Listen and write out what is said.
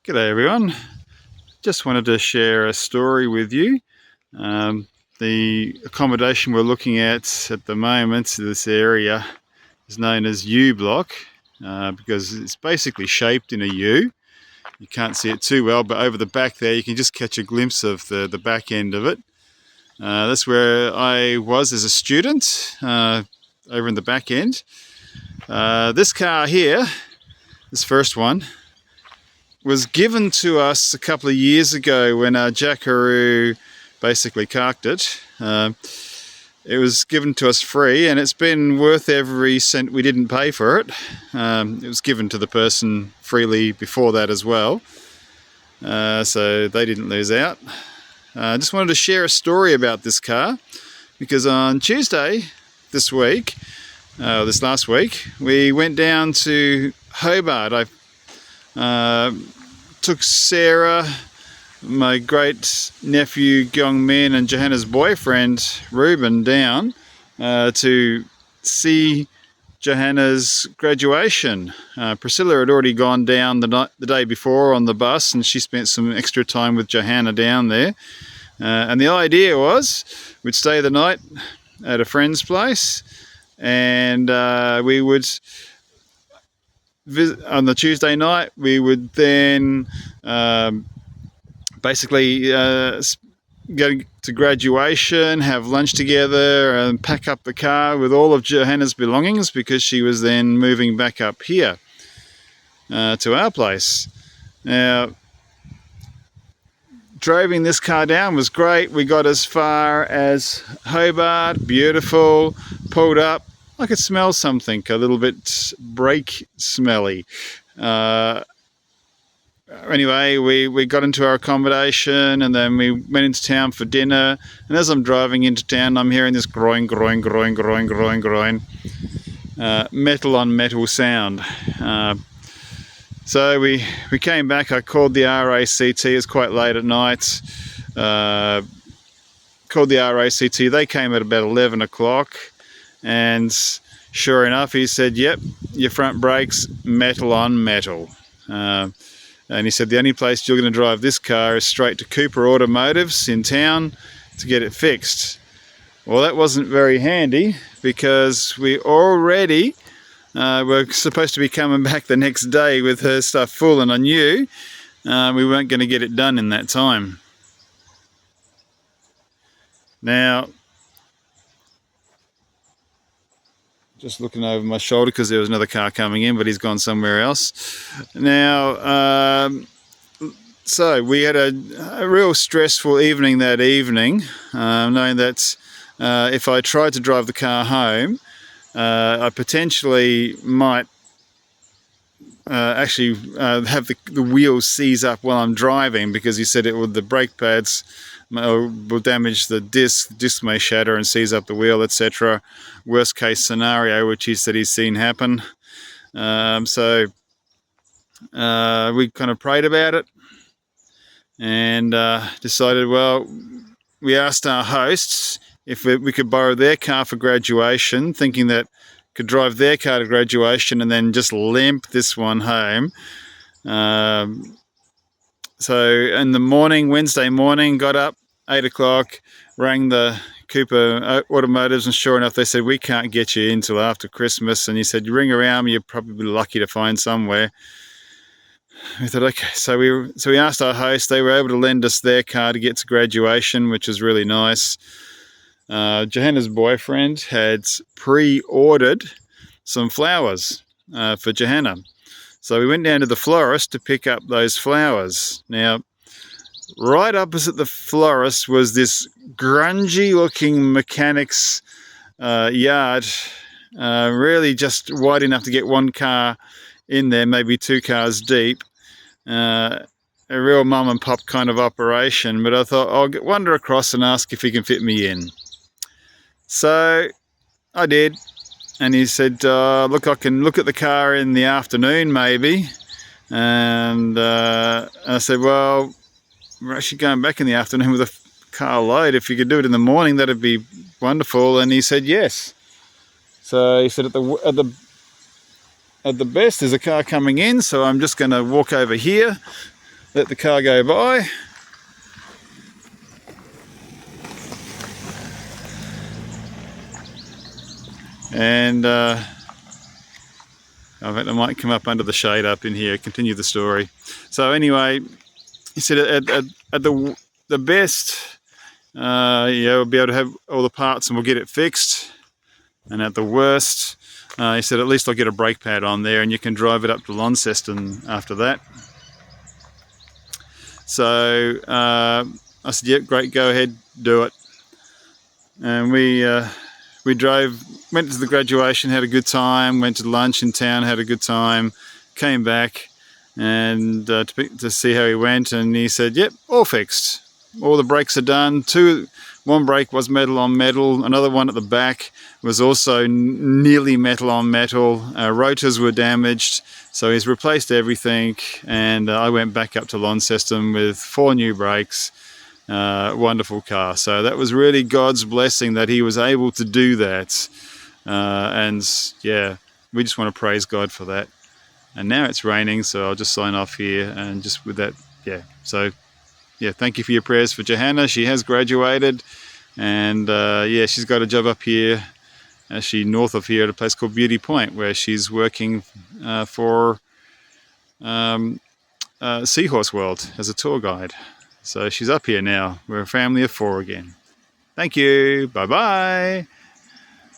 G'day everyone. Just wanted to share a story with you. The accommodation we're looking at the moment, this area, is known as U Block because it's basically shaped in a U. You can't see it too well, but over the back there you can just catch a glimpse of the back end of it. That's where I was as a student, over in the back end. This car here, this first one, was given to us a couple of years ago when our jackaroo basically carked it. It was given to us free, and it's been worth every cent we didn't pay for it. It was given to the person freely before that as well, so they didn't lose out. I just wanted to share a story about this car because on Tuesday this last week, we went down to Hobart. I took Sarah, my great nephew Gong Min, and Johanna's boyfriend Ruben down to see Johanna's graduation. Priscilla had already gone down the day before on the bus, and she spent some extra time with Johanna down there. And the idea was we'd stay the night at a friend's place, and we would on the Tuesday night, we would then basically go to graduation, have lunch together, and pack up the car with all of Johanna's belongings because she was then moving back up here to our place. Now, driving this car down was great. We got as far as Hobart, beautiful, pulled up. I could smell something a little bit brake smelly. Anyway, we got into our accommodation, and then we went into town for dinner. And as I'm driving into town, I'm hearing this groin, metal on metal sound. So we came back. I called the RACT. It was quite late at night. Called the RACT. They came at about 11 o'clock. And sure enough, he said, yep, your front brakes, metal on metal. And he said the only place you're going to drive this car is straight to Cooper Automotives in town to get it fixed. Well, that wasn't very handy because we already were supposed to be coming back the next day with her stuff full, and I knew we weren't going to get it done in that time. Now, just looking over my shoulder because there was another car coming in, but he's gone somewhere else. Now, so we had a real stressful evening that evening, knowing that if I tried to drive the car home, I potentially might actually have the wheels seize up while I'm driving, because he said the brake pads will damage the disc may shatter and seize up the wheel, etc. Worst case scenario, which he said he's seen happen. So we kind of prayed about it and decided, well, we asked our hosts if we could borrow their car for graduation, thinking that could drive their car to graduation and then just limp this one home. So in the morning, Wednesday morning, got up, 8 o'clock, rang the Cooper Automotives, and sure enough, they said, we can't get you in until after Christmas. And he said, you ring around, you're probably lucky to find somewhere. We thought, okay, so we asked our host. They were able to lend us their car to get to graduation, which was really nice. Johanna's boyfriend had pre-ordered some flowers for Johanna. So we went down to the florist to pick up those flowers. Now, right opposite the florist was this grungy-looking mechanic's yard, really just wide enough to get one car in there, maybe two cars deep. A real mum and pop kind of operation, but I thought I'll wander across and ask if he can fit me in. So I did, and he said, look, I can look at the car in the afternoon maybe. And I said, well, we're actually going back in the afternoon with a car load. If you could do it in the morning, that'd be wonderful. And he said yes. So he said at the best there's a car coming in, so I'm just going to walk over here let the car go by. And I think I might come up under the shade up in here, continue the story. So anyway, he said at the best, we'll be able to have all the parts and we'll get it fixed. And at the worst, he said, at least I'll get a brake pad on there and you can drive it up to Launceston after that. So I said, yep, great, go ahead, do it. And we drove, went to the graduation, had a good time, went to lunch in town, had a good time, came back and to see how he went, and he said, yep, all fixed. All the brakes are done. One brake was metal on metal, another one at the back was also nearly metal on metal. Rotors were damaged, so he's replaced everything, and I went back up to Launceston with 4 new brakes. Wonderful car. So that was really God's blessing that he was able to do that. And yeah, we just want to praise God for that. And now it's raining, so I'll just sign off here. And just with that, yeah. So yeah, thank you for your prayers for Johanna. She has graduated, and yeah, she's got a job up here, actually north of here, at a place called Beauty Point, where she's working for Seahorse World as a tour guide. So she's up here now. We're a family of 4 again. Thank you. Bye-bye.